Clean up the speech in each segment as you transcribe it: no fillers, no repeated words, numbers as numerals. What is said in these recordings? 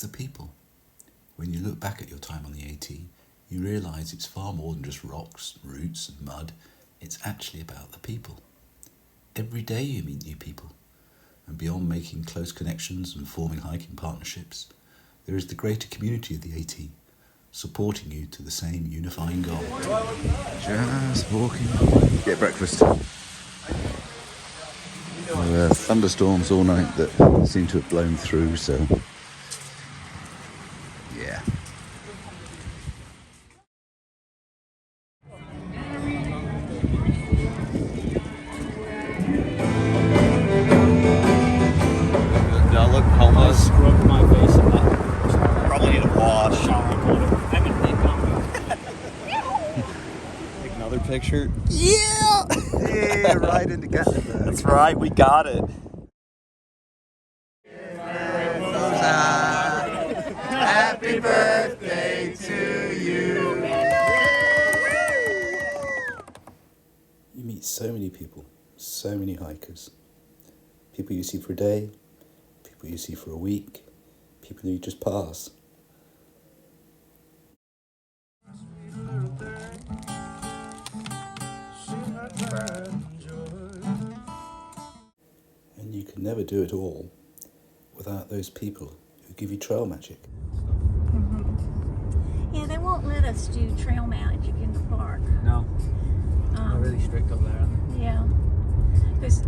the people. When you look back at your time on the AT, you realise it's far more than just rocks, roots and mud. It's actually about the people. Every day you meet new people. And beyond making close connections and forming hiking partnerships, there is the greater community of the AT, supporting you to the same unifying goal. Just walking. Get breakfast. There were thunderstorms all night that seem to have blown through, so yeah. Do I look homeless? Scrubbed my face in that. Probably need a wash. Take another picture. Yeah! Yeah, right in the Katahdin. That's right, we got it. Happy birthday to you. You meet so many people, so many hikers. People you see for a day, people you see for a week, people you just pass. And you can never do it all without those people who give you trail magic. Yeah, they won't let us do trail magic in the park. No. They're really strict up there, aren't they? Yeah. Because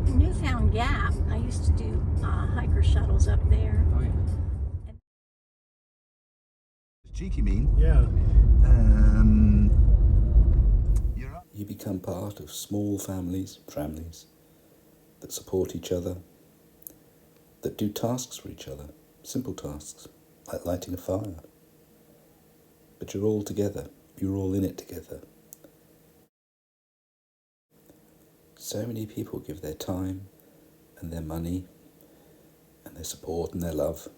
Newfound Gap, I used to do hiker shuttles up there. Oh, yeah. Cheeky mean. Yeah. You become part of small families that support each other, that do tasks for each other, simple tasks, like lighting a fire. But you're all together, you're all in it together. So many people give their time and their money and their support and their love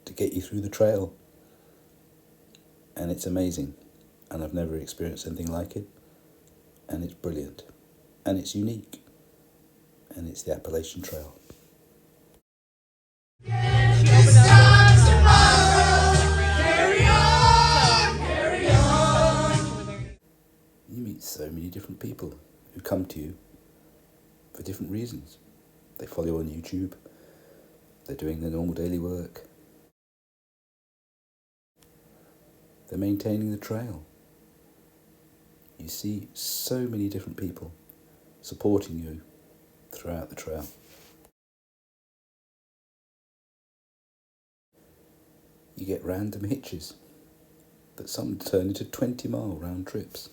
to get you through the trail. And it's amazing, and I've never experienced anything like it, and it's brilliant, and it's unique, and it's the Appalachian Trail. You meet so many different people who come to you for different reasons. They follow you on YouTube, they're doing their normal daily work, they're maintaining the trail. You see so many different people supporting you throughout the trail. You get random hitches that some turn into 20-mile round trips.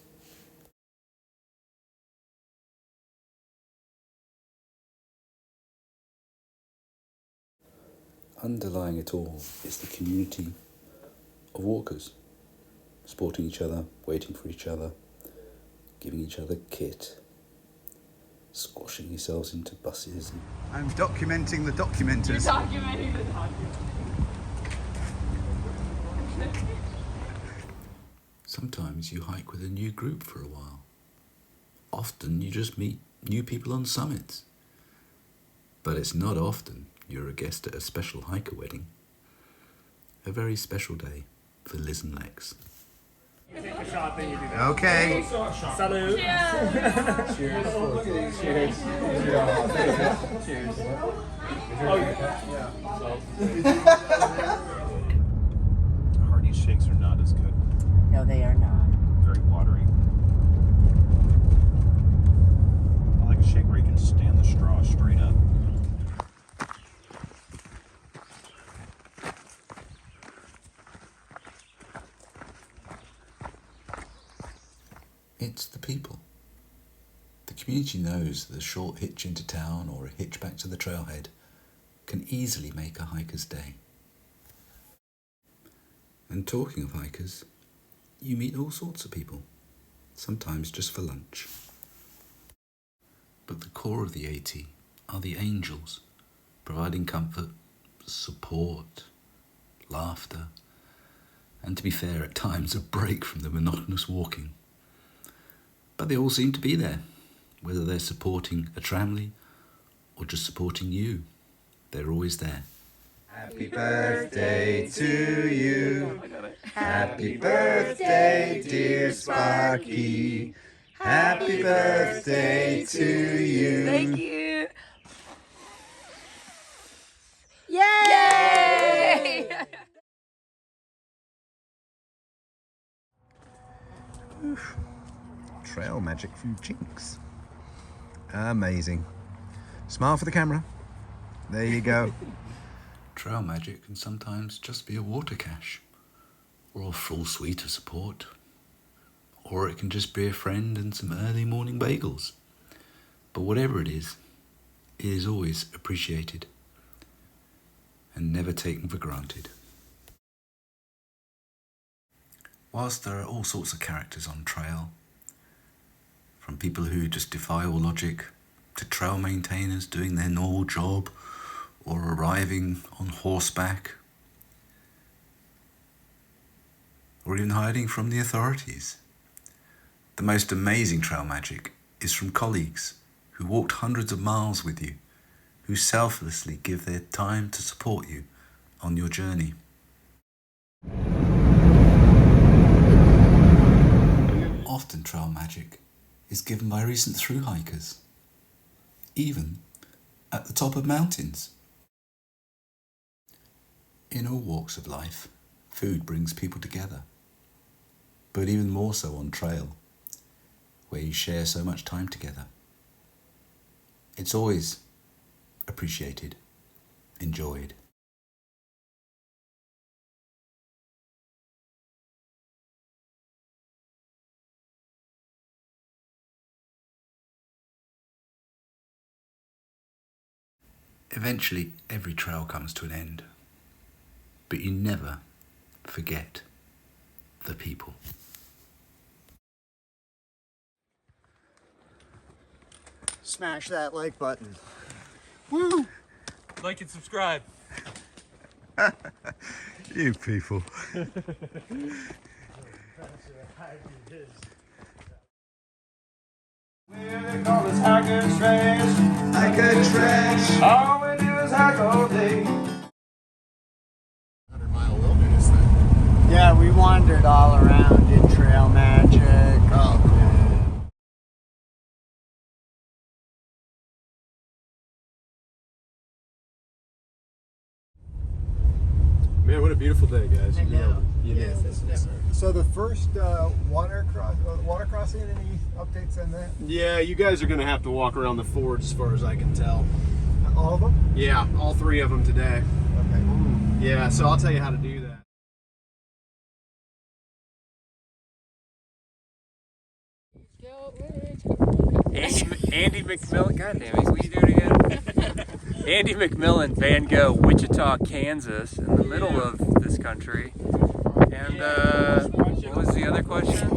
Underlying it all is the community of walkers, supporting each other, waiting for each other, giving each other kit, squashing yourselves into buses. I'm documenting the documenters. You're documenting the documenters. Sometimes you hike with a new group for a while. Often you just meet new people on summits. But it's not often you're a guest at a special hiker wedding. A very special day for Liz and Lex. Okay. Salute. Yeah. Cheers. Cheers. Cheers. Hardy's shakes are not as good. No, they are not. Very watery. I like a shake where you can stand the straw straight up. It's the people. The community knows that a short hitch into town or a hitch back to the trailhead can easily make a hiker's day. And talking of hikers, you meet all sorts of people, sometimes just for lunch. But the core of the AT are the angels, providing comfort, support, laughter, and to be fair, at times a break from the monotonous walking. But they all seem to be there, whether they're supporting a tramley or just supporting you. They're always there. Happy birthday to you. Happy birthday, dear Sparky. Happy birthday to you. Thank you. Yay! Trail magic from Jinx. Amazing. Smile for the camera. There you go. Trail magic can sometimes just be a water cache, or a full suite of support, or it can just be a friend and some early morning bagels. But whatever it is always appreciated and never taken for granted. Whilst there are all sorts of characters on trail, from people who just defy all logic, to trail maintainers doing their normal job, or arriving on horseback, or even hiding from the authorities. The most amazing trail magic is from colleagues who walked hundreds of miles with you, who selflessly give their time to support you on your journey. Often trail magic is given by recent through hikers, even at the top of mountains. In all walks of life, food brings people together, but even more so on trail, where you share so much time together. It's always appreciated, enjoyed. Eventually, every trail comes to an end, but you never forget the people. Smash that like button. Woo! Like and subscribe. You people. They call us hiker trash. Hiker trash. All we do is hike all day. 100-mile wilderness then. Yeah, we wandered all around, did trail magic. Oh, Man, what a beautiful day, guys. I know. You nailed it. So the first water crossing, any updates on that? Yeah, you guys are going to have to walk around the ford as far as I can tell. All of them? Yeah, all 3 of them today. Okay. Yeah, so I'll tell you how to do that. Andy McMillan, God damn it, will you do it again? Andy McMillan, Van Gogh, Wichita, Kansas, in the middle of this country. And what was the other question?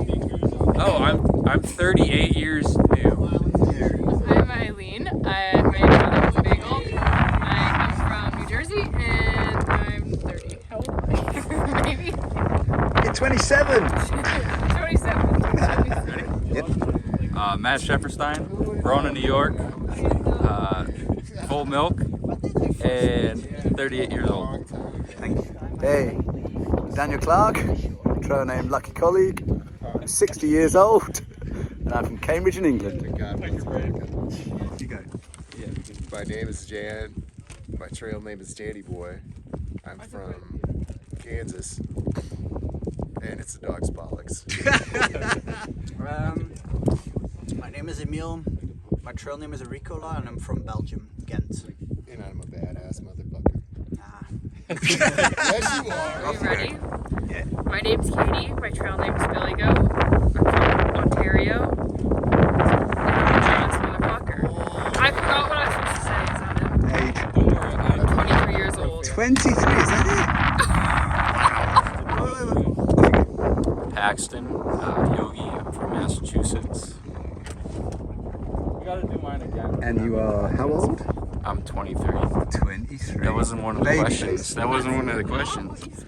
Oh, I'm 38 years new. I'm Eileen. My father's bagel. I come from New Jersey and I'm 30. How old am I? Maybe. You're 27. 27. Yep. Matt Shefferstein, grown in New York, full milk, and 38 years old. Thank you. Hey, Daniel Clark, trail name Lucky Colleague. I'm 60 years old, and I'm from Cambridge in England. You go. Yeah, my name is Jan. My trail name is Danny Boy. I'm from Kansas, and it's the dog's bollocks. My name is Emil. My trail name is Ricola, and I'm from Belgium, Ghent. And I'm a badass motherfucker. Ah. Yes, you are. Are you ready? Yeah. My name's Katie. My trail name is Billy Goat. I'm from Ontario. And I'm a jealous motherfucker. I forgot what I was supposed to say. Is that it? Age. I'm 23 years old. 23, is that Paxton, Yogi, I'm from Massachusetts. You gotta do mine again. it? And you are how old? I'm 23. 23. That wasn't one of the Baby questions. face. That wasn't one of the questions.